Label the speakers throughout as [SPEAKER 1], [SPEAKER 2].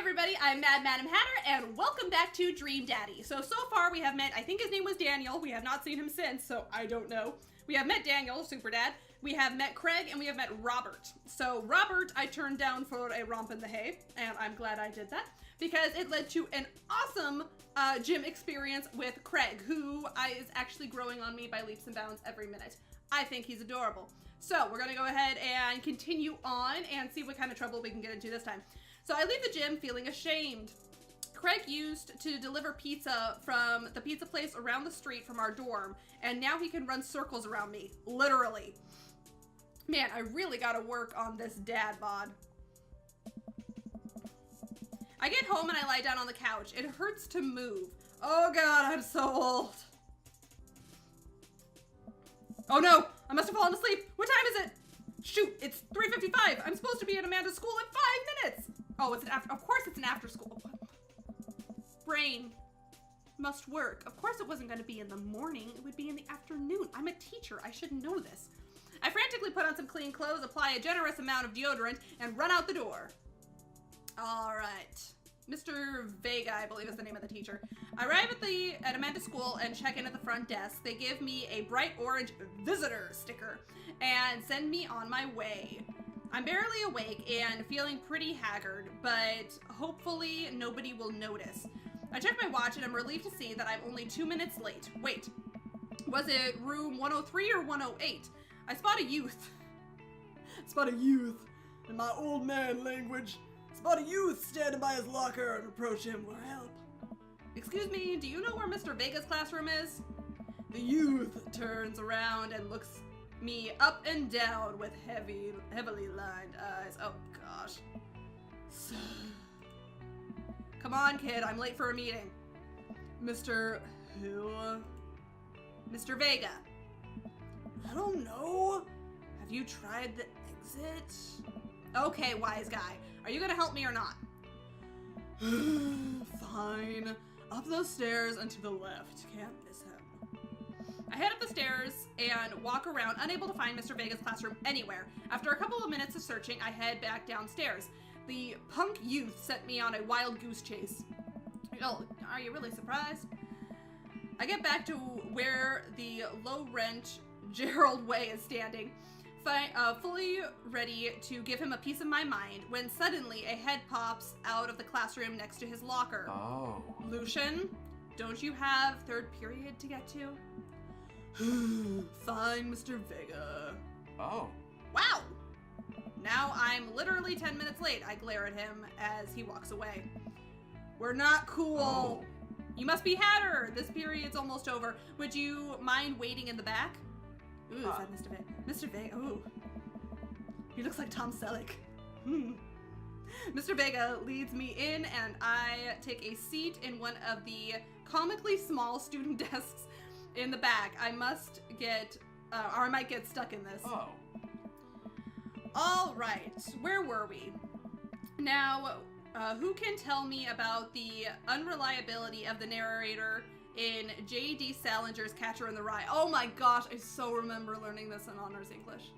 [SPEAKER 1] everybody, I'm MadMadameHatter, and welcome back to Dream Daddy. So far we have met, I think his name was Daniel. We have not seen him since, so I don't know. We have met Daniel, Super Dad. We have met Craig, and we have met Robert. So Robert, I turned down for a romp in the hay, and I'm glad I did that, because it led to an awesome gym experience with Craig, who is actually growing on me by leaps and bounds every minute. I think he's adorable. So we're gonna go ahead and continue on and see what kind of trouble we can get into this time. So I leave the gym feeling ashamed. Craig used to deliver pizza from the pizza place around the street from our dorm, and now he can run circles around me, literally. Man, I really gotta work on this dad bod. I get home and I lie down on the couch. It hurts to move. Oh God, I'm so old. Oh no, I must have fallen asleep. What time is it? Shoot, it's 3:55. I'm supposed to be at Amanda's school in 5 minutes. Oh, it's an after, of course it's an after school. Brain must work. Of course it wasn't gonna be in the morning, it would be in the afternoon. I'm a teacher, I should know this. I frantically put on some clean clothes, apply a generous amount of deodorant, and run out the door. All right. Mr. Vega, I believe is the name of the teacher. I arrive at Amanda's school and check in at the front desk. They give me a bright orange visitor sticker and send me on my way. I'm barely awake and feeling pretty haggard, but hopefully nobody will notice. I check my watch and I'm relieved to see that I'm only 2 minutes late. Wait, was it room 103 or 108? I spot a youth. Spot a youth in my old man language. Spot a youth standing by his locker and approach him for help. Excuse me, do you know where Mr. Vega's classroom is? The youth turns around and looks me up and down with heavily lined eyes. Oh gosh. Come on, kid, I'm late for a meeting. Mr. Who? Mr. Vega. I don't know. Have you tried the exit? Okay, wise guy. Are you gonna help me or not? Fine. Up those stairs and to the left. Can't miss him. I head up the stairs and walk around, unable to find Mr. Vega's classroom anywhere. After a couple of minutes of searching, I head back downstairs. The punk youth sent me on a wild goose chase. Oh, are you really surprised? I get back to where the low-rent Gerald Way is standing, fully ready to give him a piece of my mind, when suddenly a head pops out of the classroom next to his locker. Oh. Lucian, don't you have third period to get to? Fine, Mr. Vega. Oh. Wow! Now I'm literally 10 minutes late. I glare at him as he walks away. We're not cool. Oh. You must be Hatter. This period's almost over. Would you mind waiting in the back? Ooh, is that Mr. Vega? Mr. Vega, ooh. He looks like Tom Selleck. Mr. Vega leads me in and I take a seat in one of the comically small student desks in the back. I must get, or I might get stuck in this. Oh. All right, where were we? Now, who can tell me about the unreliability of the narrator in J.D. Salinger's Catcher in the Rye? Oh my gosh, I so remember learning this in Honors English.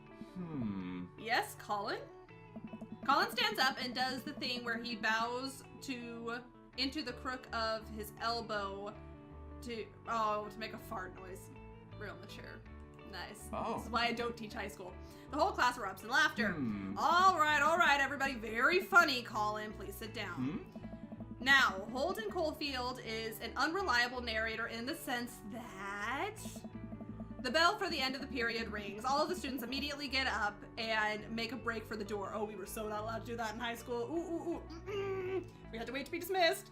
[SPEAKER 1] Yes, Colin? Colin stands up and does the thing where he bows into the crook of his elbow to make a fart noise. Real mature. Nice. Oh. This is why I don't teach high school. The whole class erupts in laughter. All right, everybody. Very funny, Colin. Please sit down. Now, Holden Caulfield is an unreliable narrator in the sense that the bell for the end of the period rings. All of the students immediately get up and make a break for the door. Oh, we were so not allowed to do that in high school. We had to wait to be dismissed.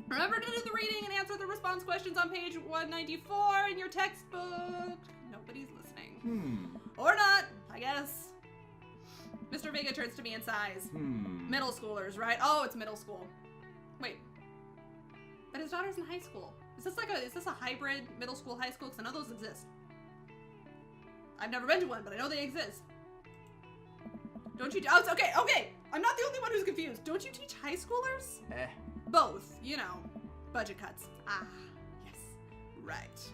[SPEAKER 1] Remember to do the reading and answer the response questions on page 194 in your textbook. Nobody's listening. Or not, I guess. Mr. Vega turns to me and sighs. Middle schoolers, right? Oh, it's middle school. Wait. But his daughter's in high school. Is this a hybrid middle school, high school? Because I know those exist. I've never been to one, but I know they exist. Don't you? Oh, it's okay. I'm not the only one who's confused. Don't you teach high schoolers? Both, you know. Budget cuts. Ah, yes. Right.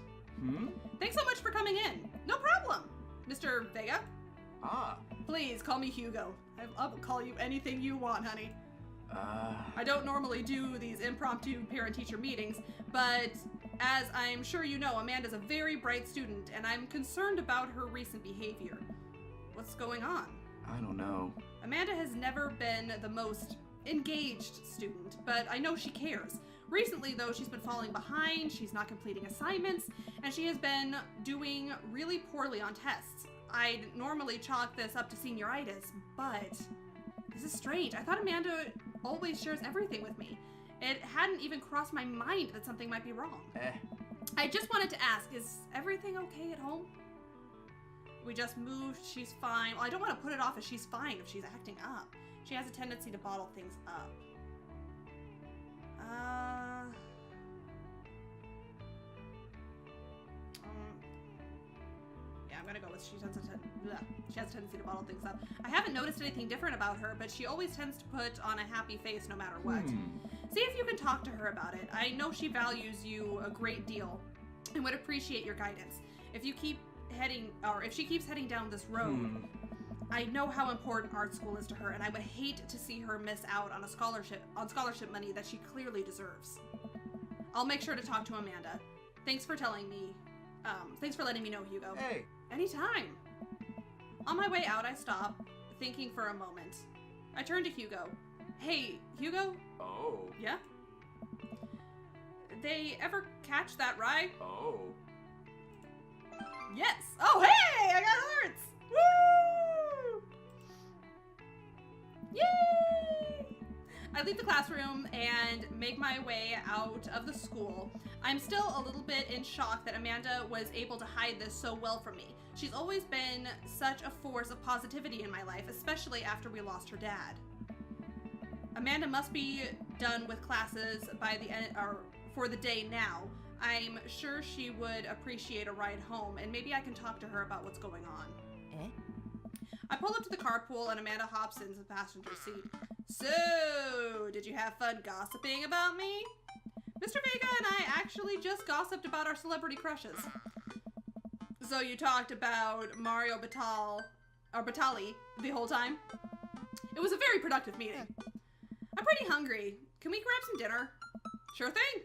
[SPEAKER 1] Thanks so much for coming in. No problem. Mr. Vega? Please call me Hugo. I'll call you anything you want, honey. I don't normally do these impromptu parent-teacher meetings, but as I'm sure you know, Amanda's a very bright student, and I'm concerned about her recent behavior. What's going on?
[SPEAKER 2] I don't know.
[SPEAKER 1] Amanda has never been the most engaged student, but I know she cares. Recently, though, she's been falling behind, she's not completing assignments, and she has been doing really poorly on tests. I'd normally chalk this up to senioritis, but this is strange. I thought Amanda always shares everything with me. It hadn't even crossed my mind that something might be wrong. I just wanted to ask, is everything okay at home? We just moved, she's fine. Well, I don't want to put it off as she's fine if she's acting up. She has a tendency to bottle things up. Yeah, I'm gonna go with she has a tendency to bottle things up. I haven't noticed anything different about her, but she always tends to put on a happy face no matter what. See if you can talk to her about it. I know she values you a great deal and would appreciate your guidance. If you keep heading, or if she keeps heading down this road, I know how important art school is to her, and I would hate to see her miss out on scholarship money that she clearly deserves. I'll make sure to talk to Amanda. Thanks for telling me. Thanks for letting me know, Hugo.
[SPEAKER 2] Hey.
[SPEAKER 1] Anytime. On my way out, I stop, thinking for a moment. I turn to Hugo. Hey, Hugo?
[SPEAKER 2] Oh.
[SPEAKER 1] Yeah? They ever catch that rye?
[SPEAKER 2] Oh.
[SPEAKER 1] Yes! Oh, hey! I got hearts! Woo! Yay! I leave the classroom and make my way out of the school. I'm still a little bit in shock that Amanda was able to hide this so well from me. She's always been such a force of positivity in my life, especially after we lost her dad. Amanda must be done with classes by the end, or for the day now. I'm sure she would appreciate a ride home, and maybe I can talk to her about what's going on. I pull up to the carpool and Amanda hops into the passenger seat. So, did you have fun gossiping about me? Mr. Vega and I actually just gossiped about our celebrity crushes. So you talked about Mario Batali the whole time? It was a very productive meeting. I'm pretty hungry. Can we grab some dinner? Sure thing.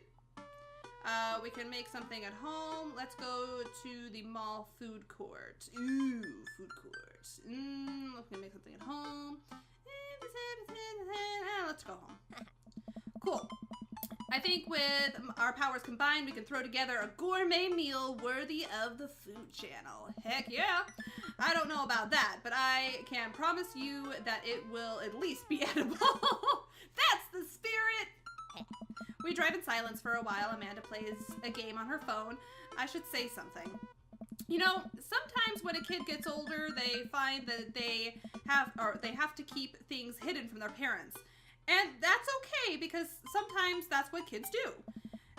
[SPEAKER 1] We can make something at home. Let's go to the mall food court. Ooh, food court. We can make something at home. Let's go home. Cool. I think with our powers combined, we can throw together a gourmet meal worthy of the Food Channel. Heck yeah. I don't know about that, but I can promise you that it will at least be edible. That's the spirit. We drive in silence for a while. Amanda plays a game on her phone. I should say something. You know, sometimes when a kid gets older, they find that they have to keep things hidden from their parents. And that's okay, because sometimes that's what kids do.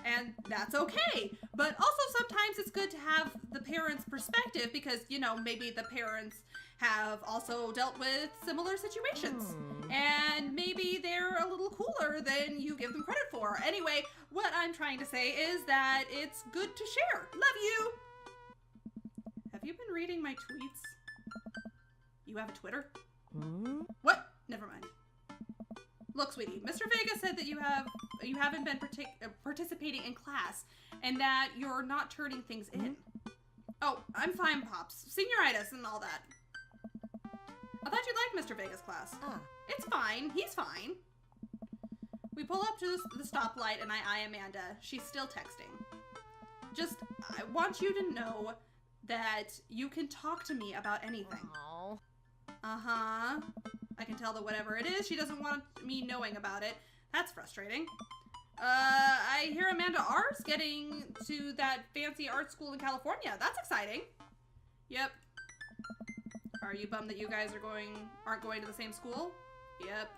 [SPEAKER 1] And that's okay. But also sometimes it's good to have the parents' perspective because, you know, maybe the parents have also dealt with similar situations. And maybe they're a little cooler than you give them credit for. Anyway, what I'm trying to say is that it's good to share. Love you! Have you been reading my tweets? You have a Twitter? What? Never mind. Look, sweetie, Mr. Vega said that you haven't been participating in class and that you're not turning things in. Oh, I'm fine, Pops. Senioritis and all that. I thought you liked Mr. Vega's class. It's fine. He's fine. We pull up to the stoplight and I eye Amanda. She's still texting. Just, I want you to know that you can talk to me about anything. Uh-huh. I can tell that whatever it is, she doesn't want me knowing about it. That's frustrating. I hear Amanda R's getting to that fancy art school in California. That's exciting. Yep. Are you bummed that you guys aren't going to the same school? Yep.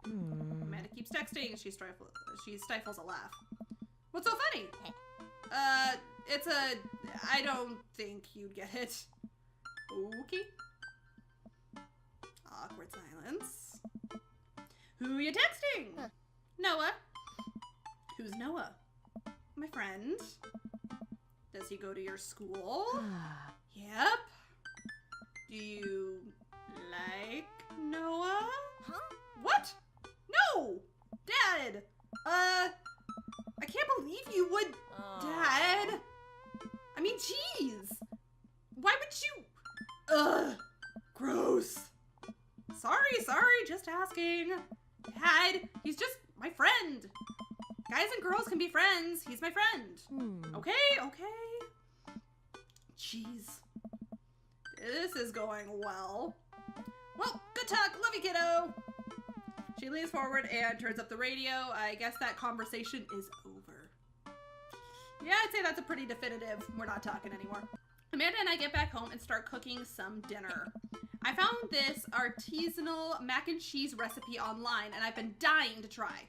[SPEAKER 1] Amanda keeps texting. She stifles a laugh. What's so funny? I don't think you'd get it. Okay. Awkward silence. Who are you texting? Noah. Who's Noah? My friend. Does he go to your school? Yep. Do you like Noah? What? No! sorry, just asking. Dad, he's just my friend. Guys and girls can be friends. He's my friend. Okay. Jeez. This is going well. Well, good talk. Love you, kiddo. She leans forward and turns up the radio. I guess that conversation is over. Yeah, I'd say that's a pretty definitive, we're not talking anymore. Amanda and I get back home and start cooking some dinner. I found this artisanal mac and cheese recipe online, and I've been dying to try.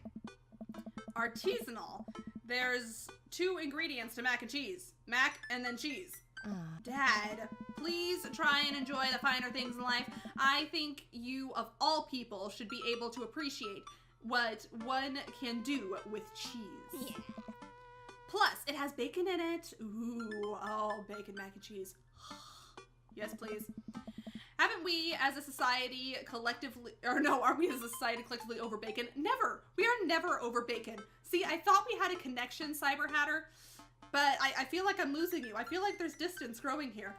[SPEAKER 1] Artisanal. There's 2 ingredients to mac and cheese. Mac and then cheese. Dad, please try and enjoy the finer things in life. I think you, of all people, should be able to appreciate what one can do with cheese. Yeah. Plus, it has bacon in it. Ooh, oh, bacon mac and cheese. Yes, please. Haven't we as a society collectively, or no, are we as a society collectively over bacon? Never. We are never over bacon. See, I thought we had a connection, Cyber Hatter, but I feel like I'm losing you. I feel like there's distance growing here.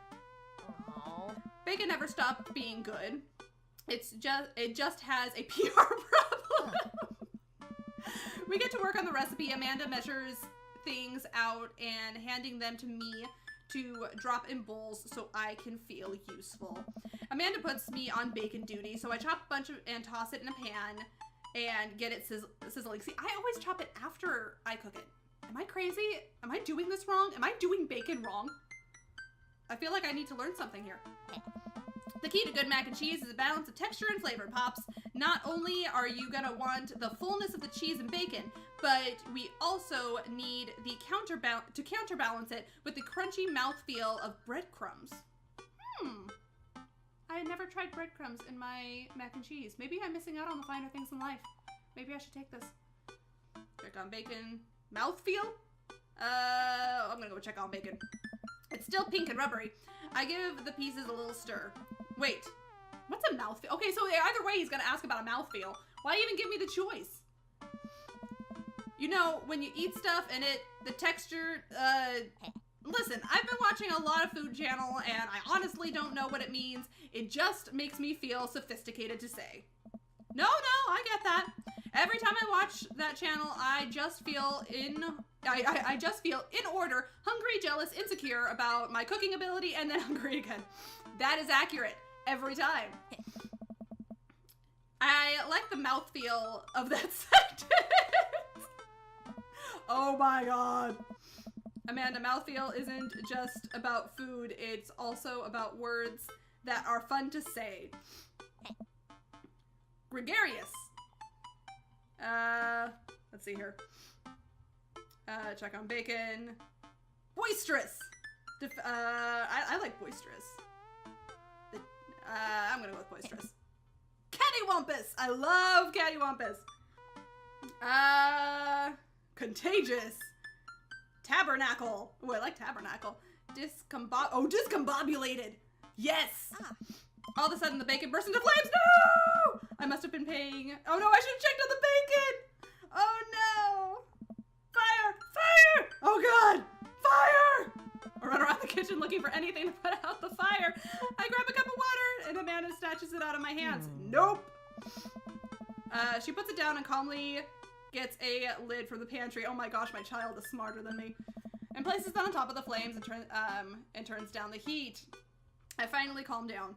[SPEAKER 1] Aww. Bacon never stopped being good. It just has a PR problem. We get to work on the recipe. Amanda measures things out and handing them to me to drop in bowls so I can feel useful. Amanda puts me on bacon duty, so I chop a bunch of and toss it in a pan and get it sizzling. See, I always chop it after I cook it. Am I crazy? Am I doing this wrong? Am I doing bacon wrong? I feel like I need to learn something here. The key to good mac and cheese is a balance of texture and flavor, Pops. Not only are you gonna want the fullness of the cheese and bacon, but we also need the counterbalance it with the crunchy mouthfeel of breadcrumbs. I had never tried breadcrumbs in my mac and cheese. Maybe I'm missing out on the finer things in life. Maybe I should take this. Check on bacon. Mouthfeel? I'm gonna go check on bacon. It's still pink and rubbery. I give the pieces a little stir. Wait, what's a mouthfeel? Okay, so either way he's gonna ask about a mouthfeel. Why even give me the choice? You know, when you eat stuff and the texture, listen, I've been watching a lot of Food Channel and I honestly don't know what it means. It just makes me feel sophisticated to say. No, I get that. Every time I watch that channel, I just feel I just feel in order, hungry, jealous, insecure about my cooking ability, and then hungry again. That is accurate every time. I like the mouthfeel of that sentence. Oh my god. Amanda, mouthfeel isn't just about food, it's also about words that are fun to say. Gregarious. Let's see here. Check on bacon. Boisterous. I like boisterous. I'm gonna go with boisterous. Cattywampus. I love cattywampus. Contagious. Tabernacle. Oh, I like tabernacle. Discombobulated. Yes. All of a sudden, the bacon burst into flames. No! I must have been paying. Oh no, I should have checked on the bacon. Oh no! Fire! Fire! Oh god! Fire! I run around the kitchen looking for anything to put out the fire. I grab a cup of water and Amanda snatches it out of my hands. Nope. She puts it down and calmly gets a lid from the pantry. Oh my gosh, my child is smarter than me. And places it on top of the flames and turns down the heat. I finally calm down.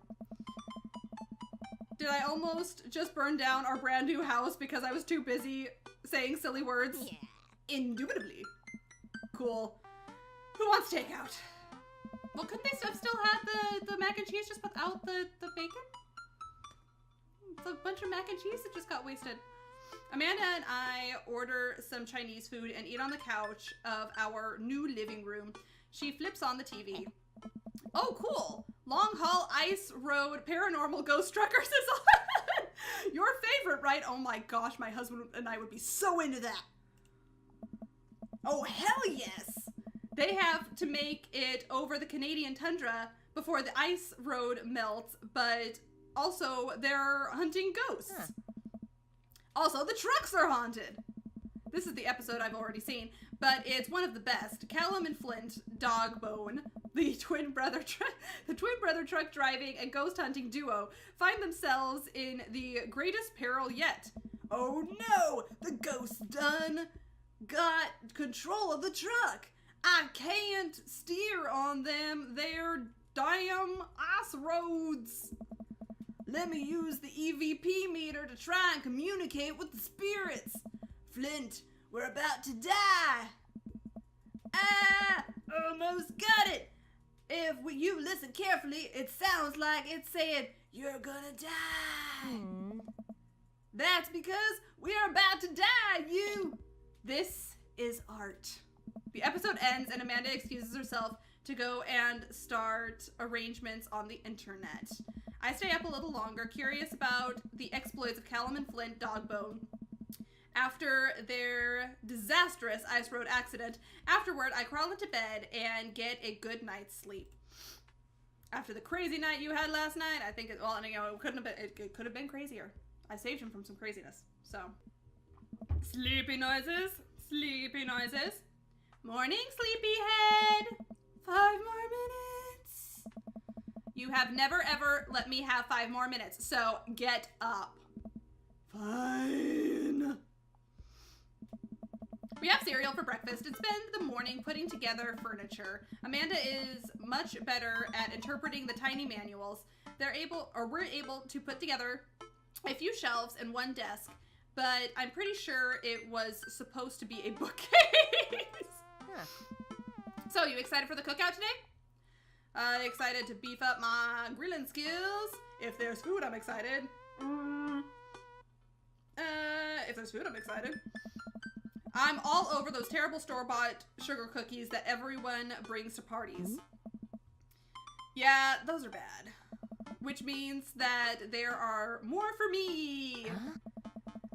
[SPEAKER 1] Did I almost just burn down our brand new house because I was too busy saying silly words? Yeah. Indubitably. Cool. Who wants takeout? Well, couldn't they have still had the mac and cheese just without the bacon? It's a bunch of mac and cheese that just got wasted. Amanda and I order some Chinese food and eat on the couch of our new living room. She flips on the TV. Oh, cool. Long Haul Ice Road Paranormal Ghost Truckers is on. Your favorite, right? Oh my gosh, my husband and I would be so into that. Oh, hell yes. They have to make it over the Canadian tundra before the ice road melts, but also they're hunting ghosts. Huh. Also, the trucks are haunted. This is the episode I've already seen, but it's one of the best. Callum and Flint, Dogbone, The twin brother truck driving and ghost hunting duo find themselves in the greatest peril yet. Oh no! The ghosts done got control of the truck. I can't steer on them. They're damn ice roads. Let me use the EVP meter to try and communicate with the spirits. Flint, we're about to die. Ah, almost got it. If you listen carefully, it sounds like it said, you're gonna die. That's because we are about to die, you. This is art. The episode ends and Amanda excuses herself to go and start arrangements on the internet. I stay up a little longer, curious about the exploits of Callum and Flint Dogbone. After their disastrous ice road accident, afterward I crawl into bed and get a good night's sleep. After the crazy night you had last night, I think it could have been crazier. I saved him from some craziness. So, sleepy noises, sleepy noises. Morning, sleepyhead. 5 more minutes. You have never ever let me have 5 more minutes, so get up. Fine. We have cereal for breakfast and spend the morning putting together furniture. Amanda is much better at interpreting the tiny manuals. We're able to put together a few shelves and one desk, but I'm pretty sure it was supposed to be a bookcase. Huh. So, you excited for the cookout today? Excited to beef up my grilling skills. If there's food, I'm excited. If there's food, I'm excited. I'm all over those terrible store-bought sugar cookies that everyone brings to parties. Yeah, those are bad. Which means that there are more for me.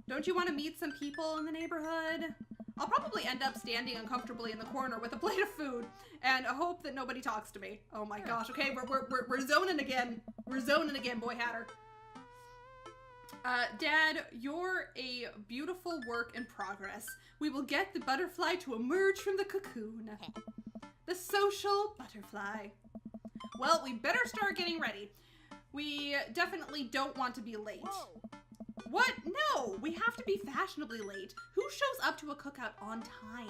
[SPEAKER 1] Don't you want to meet some people in the neighborhood? I'll probably end up standing uncomfortably in the corner with a plate of food and hope that nobody talks to me. Oh my gosh, okay, we're zoning again. We're zoning again, Boy Hatter. Dad, you're a beautiful work in progress. We will get the butterfly to emerge from the cocoon. The social butterfly. Well, we better start getting ready. We definitely don't want to be late. Whoa. What? No, we have to be fashionably late. Who shows up to a cookout on time?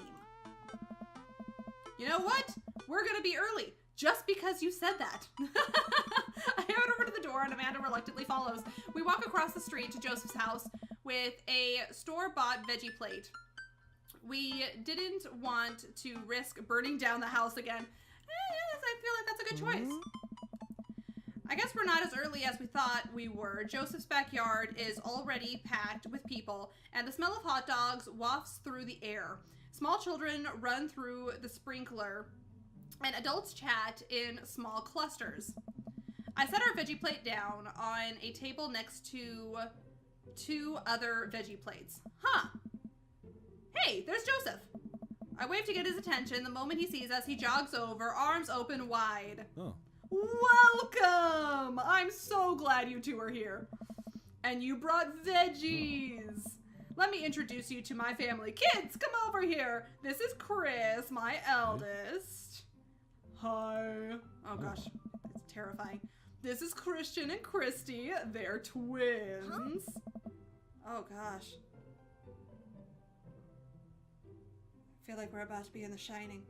[SPEAKER 1] You know what? We're gonna be early, just because you said that. I head over to the door and Amanda reluctantly follows. We walk across the street to Joseph's house with a store-bought veggie plate. We didn't want to risk burning down the house again. I feel like that's a good choice. I guess we're not as early as we thought we were. Joseph's backyard is already packed with people, and the smell of hot dogs wafts through the air. Small children run through the sprinkler, and adults chat in small clusters. I set our veggie plate down on a table next to 2 other veggie plates. Huh. Hey, there's Joseph. I wave to get his attention. The moment he sees us, he jogs over, arms open wide. Oh. Welcome! I'm so glad you 2 are here. And you brought veggies. Let me introduce you to my family. Kids, come over here. This is Chris, my eldest. Hi. Oh gosh, it's terrifying. This is Christian and Christy. They're twins. Oh gosh. I feel like we're about to be in The Shining.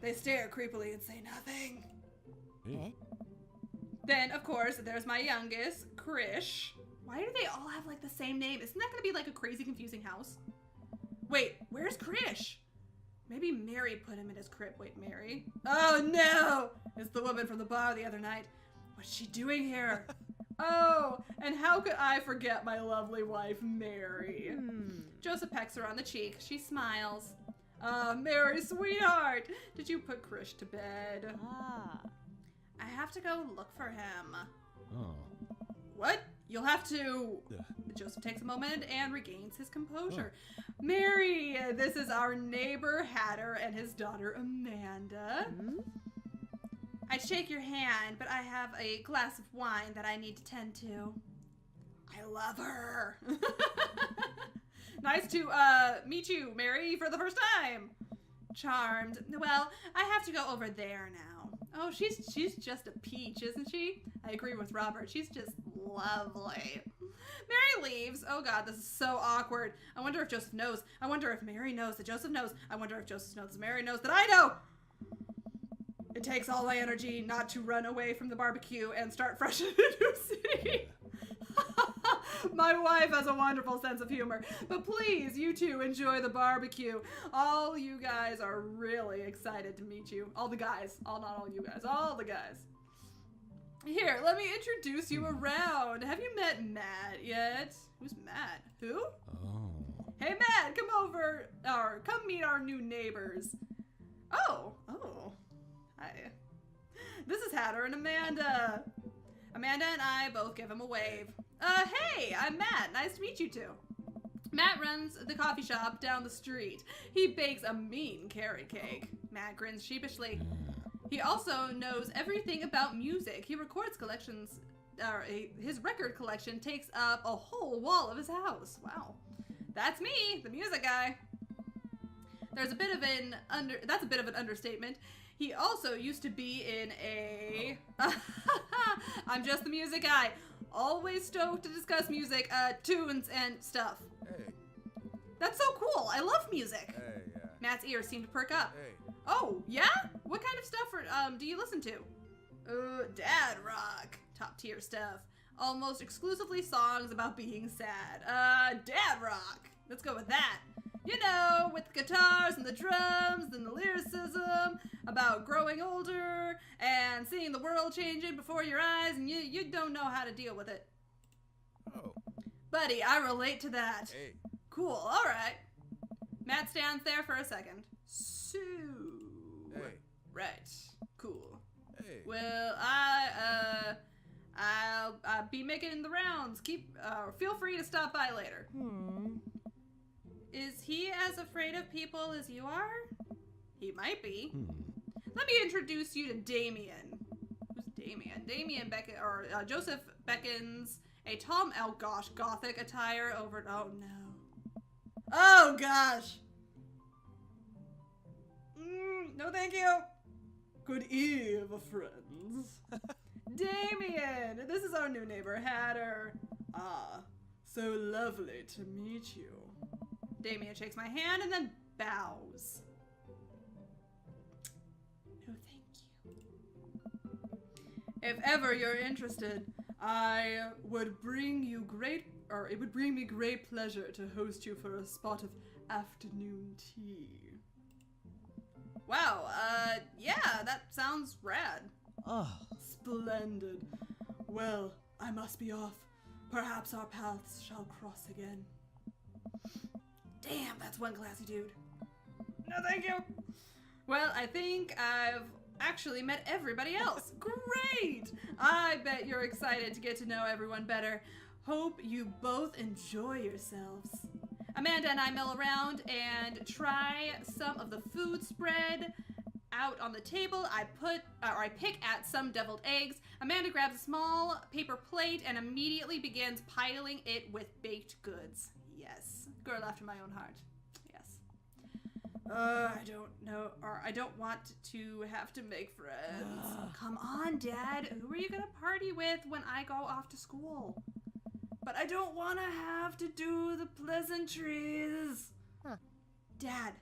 [SPEAKER 1] They stare creepily and say nothing. Hey. Then, of course, there's my youngest, Krish. Why do they all have, like, the same name? Isn't that gonna be, like, a crazy confusing house? Wait, where's Krish? Maybe Mary put him in his crib. Wait, Mary? Oh, no! It's the woman from the bar the other night. What's she doing here? Oh, and how could I forget my lovely wife, Mary? Joseph pecks her on the cheek. She smiles. Mary, sweetheart, did you put Krish to bed? I have to go look for him. Oh. What? You'll have to... Joseph takes a moment and regains his composure. Oh. Mary, this is our neighbor Hatter and his daughter Amanda. I'd shake your hand, but I have a glass of wine that I need to tend to. I love her. Nice to meet you, Mary, for the first time. Charmed. Well, I have to go over there now. Oh, she's just a peach, isn't she? I agree with Robert. She's just lovely. Mary leaves. Oh god, this is so awkward. I wonder if Joseph knows. I wonder if Mary knows that Joseph knows. I wonder if Joseph knows that Mary knows that I know. It takes all my energy not to run away from the barbecue and start fresh in a new city. My wife has a wonderful sense of humor, but please, you two enjoy the barbecue. All you guys are really excited to meet you. All the guys. Not all you guys. All the guys. Here, let me introduce you around. Have you met Matt yet? Who's Matt? Who?
[SPEAKER 2] Oh.
[SPEAKER 1] Hey, Matt, come over, or come meet our new neighbors. Oh. Hi. This is Hatter and Amanda. Amanda and I both give him a wave. Hey, I'm Matt. Nice to meet you two. Matt runs the coffee shop down the street. He bakes a mean carrot cake. Matt grins sheepishly. He also knows everything about music. He records collections, his record collection takes up a whole wall of his house. Wow. That's me, the music guy. That's a bit of an understatement. He also used to be in a... I'm just the music guy. Always stoked to discuss music, tunes, and stuff.
[SPEAKER 2] Hey.
[SPEAKER 1] That's so cool. I love music.
[SPEAKER 2] Hey, yeah.
[SPEAKER 1] Matt's ears seem to perk up.
[SPEAKER 2] Hey.
[SPEAKER 1] Oh, yeah? What kind of stuff do you listen to? Dad rock. Top tier stuff. Almost exclusively songs about being sad. Dad rock. Let's go with that. You know, with the guitars and the drums and the lyricism about growing older and seeing the world changing before your eyes and you don't know how to deal with it.
[SPEAKER 2] Oh.
[SPEAKER 1] Buddy, I relate to that.
[SPEAKER 2] Hey.
[SPEAKER 1] Cool, alright. Matt stands there for a second. So...
[SPEAKER 2] Hey.
[SPEAKER 1] Right. Cool.
[SPEAKER 2] Hey.
[SPEAKER 1] Well, I'll be making the rounds. Feel free to stop by later. Is he as afraid of people as you are? He might be. Let me introduce you to Damien. Who's Damien? Joseph beckons a tall, oh gosh, gothic attire over, oh no. Oh gosh! No thank you! Good eve, friends. Damien! This is our new neighbor, Hatter. Ah, so lovely to meet you. Damien shakes my hand and then bows. No, thank you. If ever you're interested, it would bring me great pleasure to host you for a spot of afternoon tea. Wow, yeah, that sounds rad.
[SPEAKER 2] Oh.
[SPEAKER 1] Splendid. Well, I must be off. Perhaps our paths shall cross again. Damn, that's one classy dude. No, thank you. Well, I think I've actually met everybody else. Great! I bet you're excited to get to know everyone better. Hope you both enjoy yourselves. Amanda and I mill around and try some of the food spread out on the table. I pick at some deviled eggs. Amanda grabs a small paper plate and immediately begins piling it with baked goods. Yes. Girl after my own heart. Yes. I don't want to have to make friends. Come on, Dad. Who are you gonna party with when I go off to school? But I don't want to have to do the pleasantries. Dad.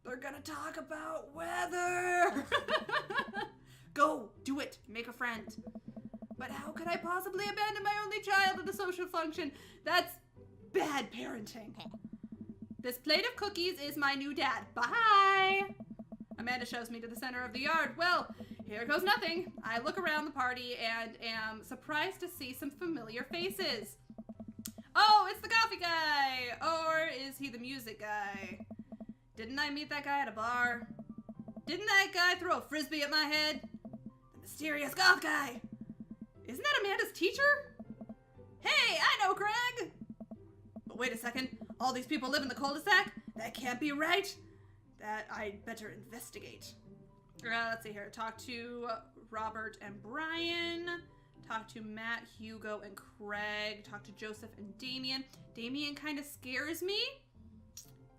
[SPEAKER 1] They're gonna talk about weather. Go, do it. Make a friend. But how could I possibly abandon my only child at a social function? That's bad parenting. This plate of cookies is my new dad. Bye! Amanda shows me to the center of the yard. Well, here goes nothing. I look around the party and am surprised to see some familiar faces. Oh, it's the coffee guy! Or is he the music guy? Didn't I meet that guy at a bar? Didn't that guy throw a frisbee at my head? The mysterious goth guy! Isn't that Amanda's teacher? Hey, I know Craig! But wait a second, all these people live in the cul-de-sac? That can't be right. That I'd better investigate. Let's see here, talk to Robert and Brian. talk to Matt, Hugo, and Craig, talk to Joseph and Damien. Damien kind of scares me,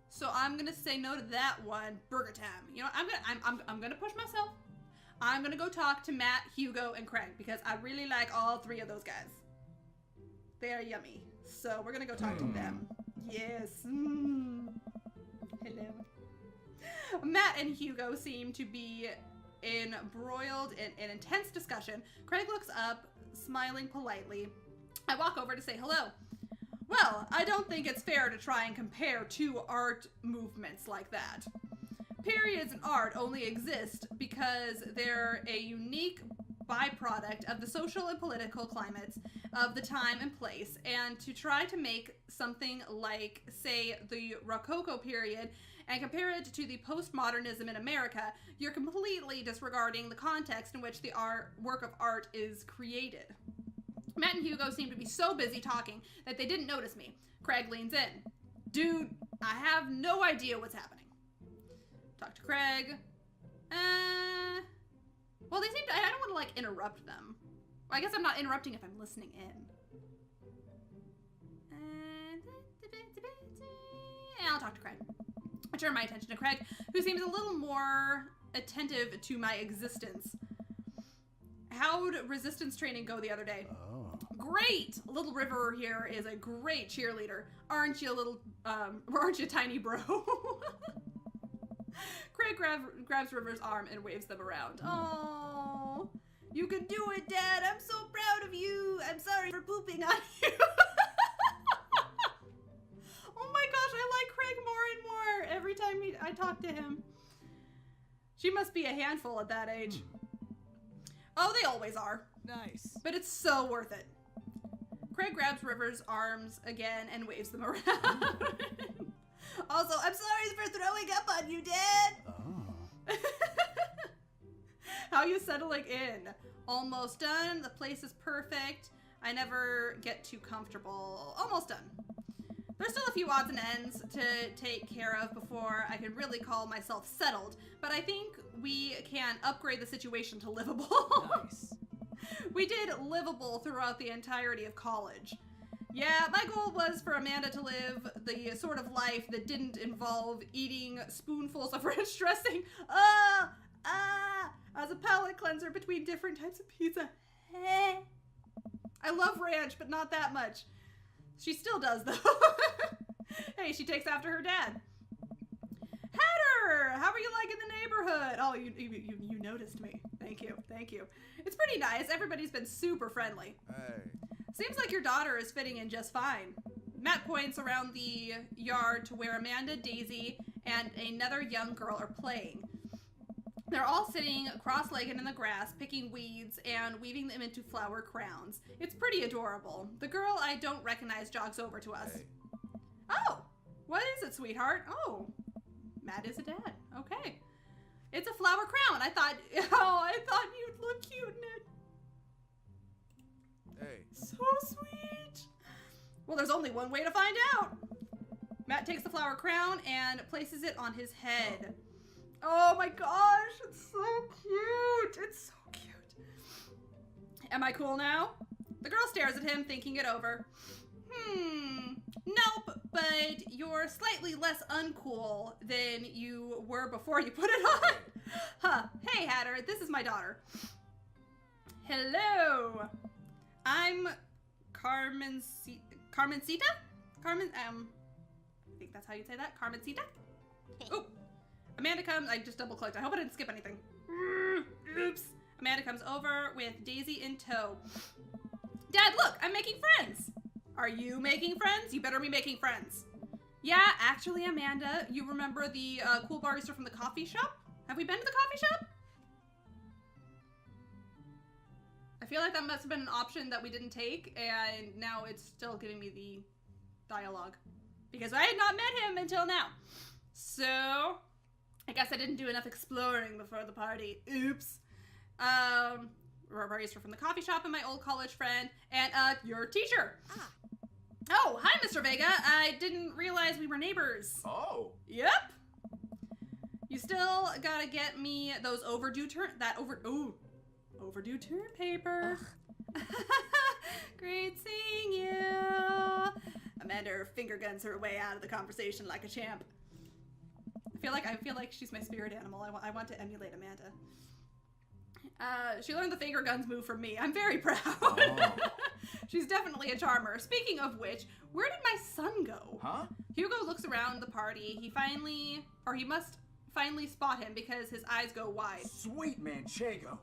[SPEAKER 1] so I'm gonna say no to that one. Burger time. You know, I'm gonna push myself. I'm gonna go talk to Matt, Hugo, and Craig because I really like all three of those guys. They are yummy. So we're gonna go talk to them. Yes. Hello. Matt and Hugo seem to be embroiled in an intense discussion. Craig looks up, smiling politely. I walk over to say hello. Well, I don't think it's fair to try and compare two art movements like that. Periods in art only exist because they're a unique byproduct of the social and political climates of the time and place, and to try to make something like, say, the Rococo period and compare it to the postmodernism in America, you're completely disregarding the context in which the work of art is created. Matt and Hugo seem to be so busy talking that they didn't notice me. Craig leans in. Dude, I have no idea what's happening. Talk to Craig. Well, they seem to, I don't want to, like, interrupt them. Well, I guess I'm not interrupting if I'm listening in. And I'll talk to Craig. I turn my attention to Craig, who seems a little more attentive to my existence. How'd resistance training go the other day?
[SPEAKER 2] Oh.
[SPEAKER 1] Great! Little River here is a great cheerleader. Aren't you aren't you tiny bro? Craig grabs River's arm and waves them around. Oh, you can do it, Dad. I'm so proud of you. I'm sorry for pooping on you. Oh my gosh, I like Craig more and more every time I talk to him. She must be a handful at that age. Oh, they always are.
[SPEAKER 2] Nice.
[SPEAKER 1] But it's so worth it. Craig grabs River's arms again and waves them around. Also, I'm sorry for throwing up on you, Dad.
[SPEAKER 2] Oh.
[SPEAKER 1] How you settling in? Almost done. The place is perfect. I never get too comfortable. Almost done. There's still a few odds and ends to take care of before I can really call myself settled, but I think we can upgrade the situation to livable.
[SPEAKER 2] Nice.
[SPEAKER 1] We did livable throughout the entirety of college. Yeah, my goal was for Amanda to live the sort of life that didn't involve eating spoonfuls of ranch dressing as a palate cleanser between different types of pizza. I love ranch, but not that much. She still does, though. Hey, she takes after her dad. Hatter, how are you liking the neighborhood? Oh, you noticed me. Thank you, thank you. It's pretty nice. Everybody's been super friendly.
[SPEAKER 2] Hey.
[SPEAKER 1] Seems like your daughter is fitting in just fine. Matt points around the yard to where Amanda, Daisy, and another young girl are playing. They're all sitting cross-legged in the grass, picking weeds and weaving them into flower crowns. It's pretty adorable. The girl I don't recognize jogs over to us.
[SPEAKER 2] Hey.
[SPEAKER 1] Oh, what is it, sweetheart? Oh, Matt is a dad. Okay. It's a flower crown. I thought you'd look cute in it.
[SPEAKER 2] Hey.
[SPEAKER 1] So sweet. Well, there's only one way to find out. Matt takes the flower crown and places it on his head. Oh my gosh, it's so cute. It's so cute. Am I cool now? The girl stares at him, thinking it over. Nope, but you're slightly less uncool than you were before you put it on. Huh. Hey, Hatter, this is my daughter. Hello. I'm Carmencita? I think that's how you say that. Carmencita? Oop. Amanda comes. I just double clicked. I hope I didn't skip anything. Oops. Amanda comes over with Daisy in tow. Dad, look, I'm making friends. Are you making friends? You better be making friends. Yeah, actually, Amanda, you remember the cool barista from the coffee shop? Have we been to the coffee shop? I feel like that must have been an option that we didn't take, and now it's still giving me the dialogue. Because I had not met him until now. So, I guess I didn't do enough exploring before the party. Oops. Barista from the coffee shop and my old college friend, and your teacher. Ah. Oh, hi, Mr. Vega. I didn't realize we were neighbors.
[SPEAKER 2] Oh.
[SPEAKER 1] Yep. You still gotta get me those overdue term paper. Great seeing you. Amanda finger guns her way out of the conversation like a champ. I feel like she's my spirit animal. I want to emulate Amanda. She learned the finger guns move from me. I'm very proud.
[SPEAKER 2] Oh.
[SPEAKER 1] She's definitely a charmer. Speaking of which, where did my son go?
[SPEAKER 2] Huh?
[SPEAKER 1] Hugo looks around the party. He must finally spot him because his eyes go wide.
[SPEAKER 2] Sweet Manchego.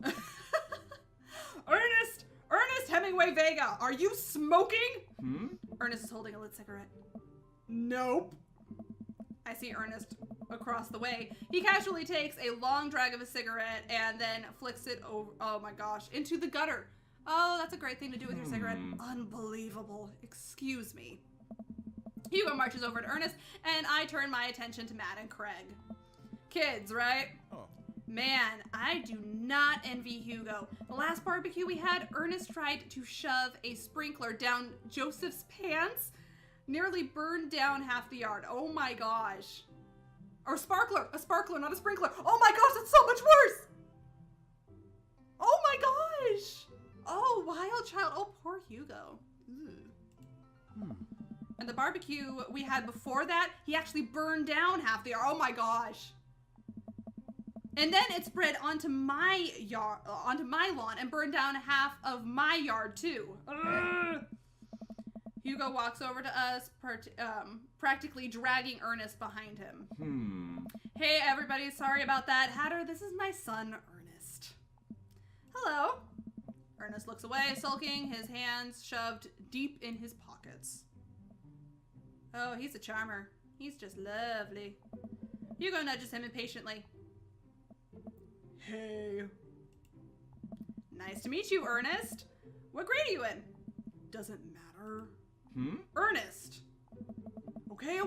[SPEAKER 1] Ernest Hemingway Vega, are you smoking? Ernest is holding a lit cigarette. Nope. I see Ernest across the way. He casually takes a long drag of a cigarette and then flicks it over, oh my gosh, into the gutter. Oh, that's a great thing to do with your cigarette. Unbelievable. Excuse me. Hugo marches over to Ernest, and I turn my attention to Matt and Craig. Kids, right?
[SPEAKER 3] Oh.
[SPEAKER 1] Man, I do not envy Hugo. The last barbecue we had, Ernest tried to shove a sprinkler down Joseph's pants, nearly burned down half the yard. Oh my gosh. Or a sparkler, not a sprinkler. Oh my gosh, that's so much worse. Oh my gosh. Oh, wild child. Oh, poor Hugo. And the barbecue we had before that, he actually burned down half the yard. Oh my gosh. And then it spread onto my yard, onto my lawn, and burned down half of my yard too. Hugo walks over to us, practically dragging Ernest behind him. Hey everybody, sorry about that. Hatter, this is my son, Ernest. Hello. Ernest looks away, sulking, his hands shoved deep in his pockets. Oh, he's a charmer. He's just lovely. Hugo nudges him impatiently. Hey. Nice to meet you, Ernest. What grade are you in? Doesn't matter. Ernest. Okay,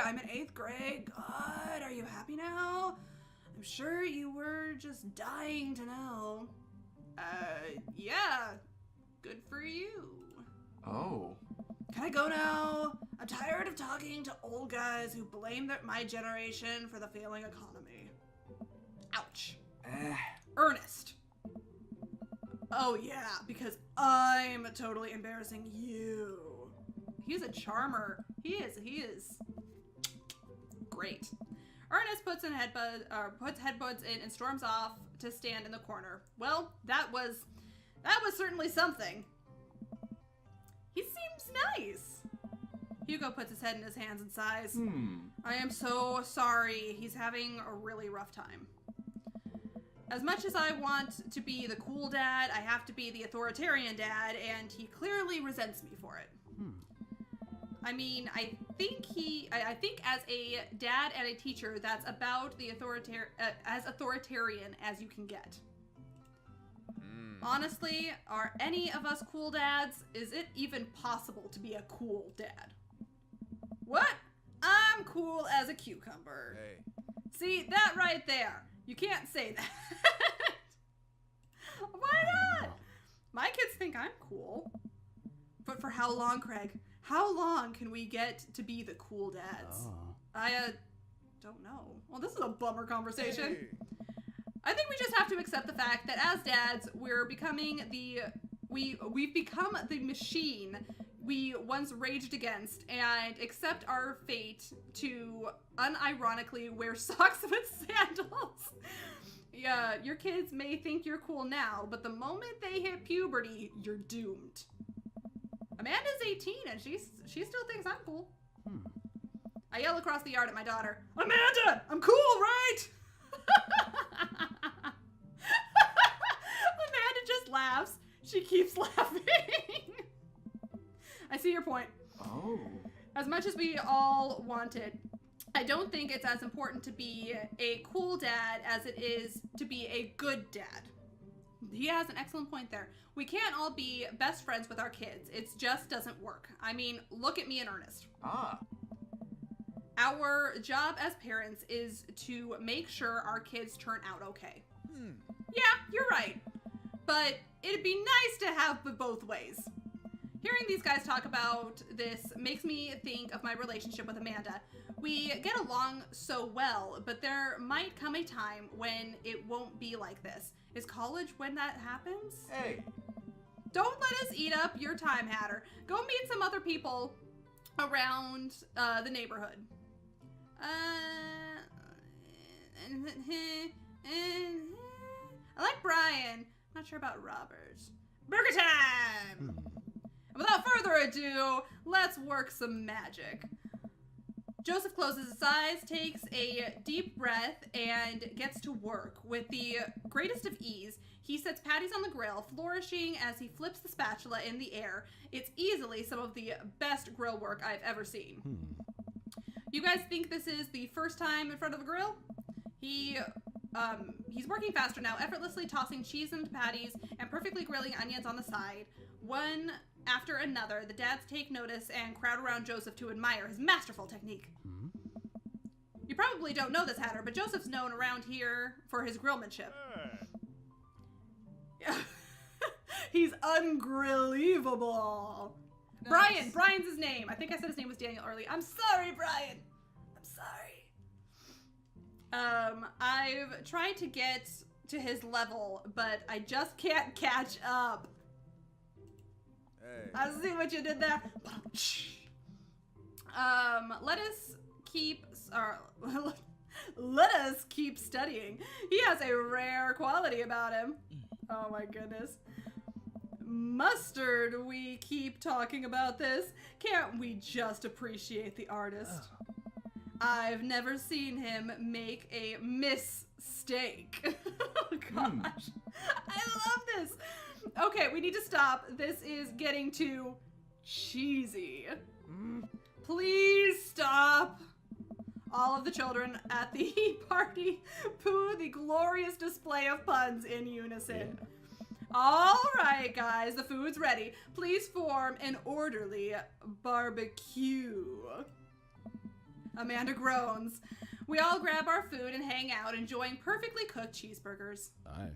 [SPEAKER 1] I'm in 8th grade. Good. Are you happy now? I'm sure you were just dying to know. Yeah. Good for you.
[SPEAKER 2] Oh.
[SPEAKER 1] Can I go now? I'm tired of talking to old guys who blame my generation for the failing economy. Ouch. Ernest. Oh yeah, because I'm totally embarrassing you. He's a charmer. He is great. Ernest puts headbuds in and storms off to stand in the corner. Well, that was certainly something. He seems nice. Hugo puts his head in his hands and sighs. I am so sorry. He's having a really rough time. As much as I want to be the cool dad, I have to be the authoritarian dad, and he clearly resents me for it. I mean, I think as a dad and a teacher, that's about as authoritarian as you can get. Honestly, are any of us cool dads? Is it even possible to be a cool dad? What? I'm cool as a cucumber.
[SPEAKER 3] Hey.
[SPEAKER 1] See, that right there. You can't say that. Why not? My kids think I'm cool. But for how long, Craig? How long can we get to be the cool dads? I don't know. Well, this is a bummer conversation.
[SPEAKER 3] Hey.
[SPEAKER 1] I think we just have to accept the fact that as dads, we've become the machine we once raged against, and accept our fate to unironically wear socks with sandals. Yeah, your kids may think you're cool now, but the moment they hit puberty, you're doomed. Amanda's 18 and she still thinks I'm cool. I yell across the yard at my daughter, Amanda, I'm cool, right? Amanda just laughs. She keeps laughing. I see your point.
[SPEAKER 2] Oh.
[SPEAKER 1] As much as we all wanted, I don't think it's as important to be a cool dad as it is to be a good dad. He has an excellent point there. We can't all be best friends with our kids. It just doesn't work. I mean, look at me and Ernest. Our job as parents is to make sure our kids turn out okay. Yeah, you're right. But it'd be nice to have both ways. Hearing these guys talk about this makes me think of my relationship with Amanda. We get along so well, but there might come a time when it won't be like this. Is college when that happens?
[SPEAKER 2] Hey.
[SPEAKER 1] Don't let us eat up your time, Hatter. Go meet some other people around the neighborhood. I like Brian. Not sure about Robert. Burger time! And without further ado, let's work some magic. Joseph closes his eyes, takes a deep breath, and gets to work. With the greatest of ease, he sets patties on the grill, flourishing as he flips the spatula in the air. It's easily some of the best grill work I've ever seen. You guys think this is the first time in front of a grill? He's working faster now, effortlessly tossing cheese into patties and perfectly grilling onions on the side. One after another, the dads take notice and crowd around Joseph to admire his masterful technique. You probably don't know this, Hatter, but Joseph's known around here for his grillmanship. He's ungrillevable. Nice. Brian's his name. I think I said his name was Daniel early. I'm sorry, Brian. I'm sorry. I've tried to get to his level, but I just can't catch up.
[SPEAKER 2] Hey.
[SPEAKER 1] I see what you did there. Let us keep studying. He has a rare quality about him. Oh my goodness. Mustard, we keep talking about this. Can't we just appreciate the artist? I've never seen him make a mistake. Oh gosh. I love this. Okay, we need to stop. This is getting too cheesy. Please stop. All of the children at the party poo the glorious display of puns in unison. All right, guys, the food's ready. Please form an orderly barbecue. Amanda groans. We all grab our food and hang out, enjoying perfectly cooked cheeseburgers.
[SPEAKER 3] Aye.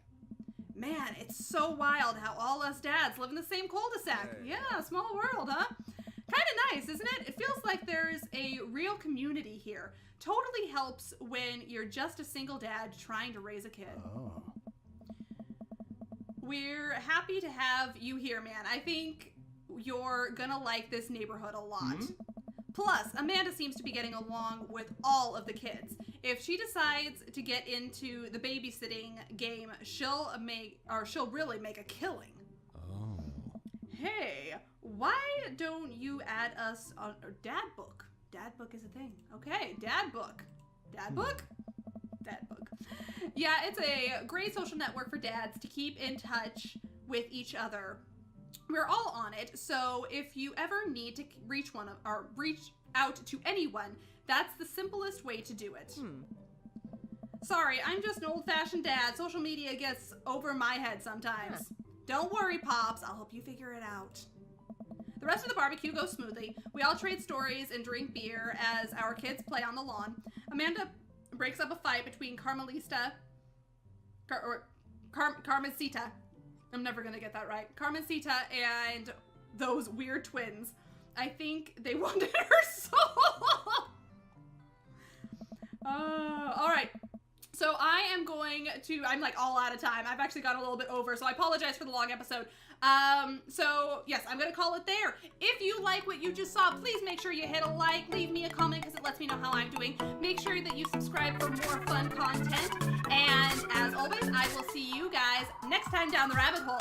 [SPEAKER 1] Man, it's so wild how all us dads live in the same cul-de-sac.
[SPEAKER 2] Hey.
[SPEAKER 1] Yeah, small world, huh? Kind of nice, isn't it? It feels like there's a real community here. Totally helps when you're just a single dad trying to raise a kid.
[SPEAKER 3] Oh.
[SPEAKER 1] We're happy to have you here, man. I think you're gonna like this neighborhood a lot. Plus, Amanda seems to be getting along with all of the kids. If she decides to get into the babysitting game, she'll really make a killing.
[SPEAKER 3] Oh.
[SPEAKER 1] Hey, why don't you add us on Dad Book? Dad Book is a thing. Okay, Dad Book. Dad Book? Dad Book. Yeah, it's a great social network for dads to keep in touch with each other. We're all on it, so if you ever need to reach out to anyone, that's the simplest way to do it. Sorry, I'm just an old-fashioned dad. Social media gets over my head sometimes. Don't worry, Pops. I'll help you figure it out. The rest of the barbecue goes smoothly. We all trade stories and drink beer as our kids play on the lawn. Amanda breaks up a fight between Carmencita. I'm never gonna get that right. Carmencita and those weird twins. I think they wanted her soul. All right. So I'm like all out of time. I've actually gone a little bit over, so I apologize for the long episode. So yes, I'm gonna call it there. If you like what you just saw, please make sure you hit a like, leave me a comment because it lets me know how I'm doing. Make sure that you subscribe for more fun content. And as always, I will see you guys next time down the rabbit hole.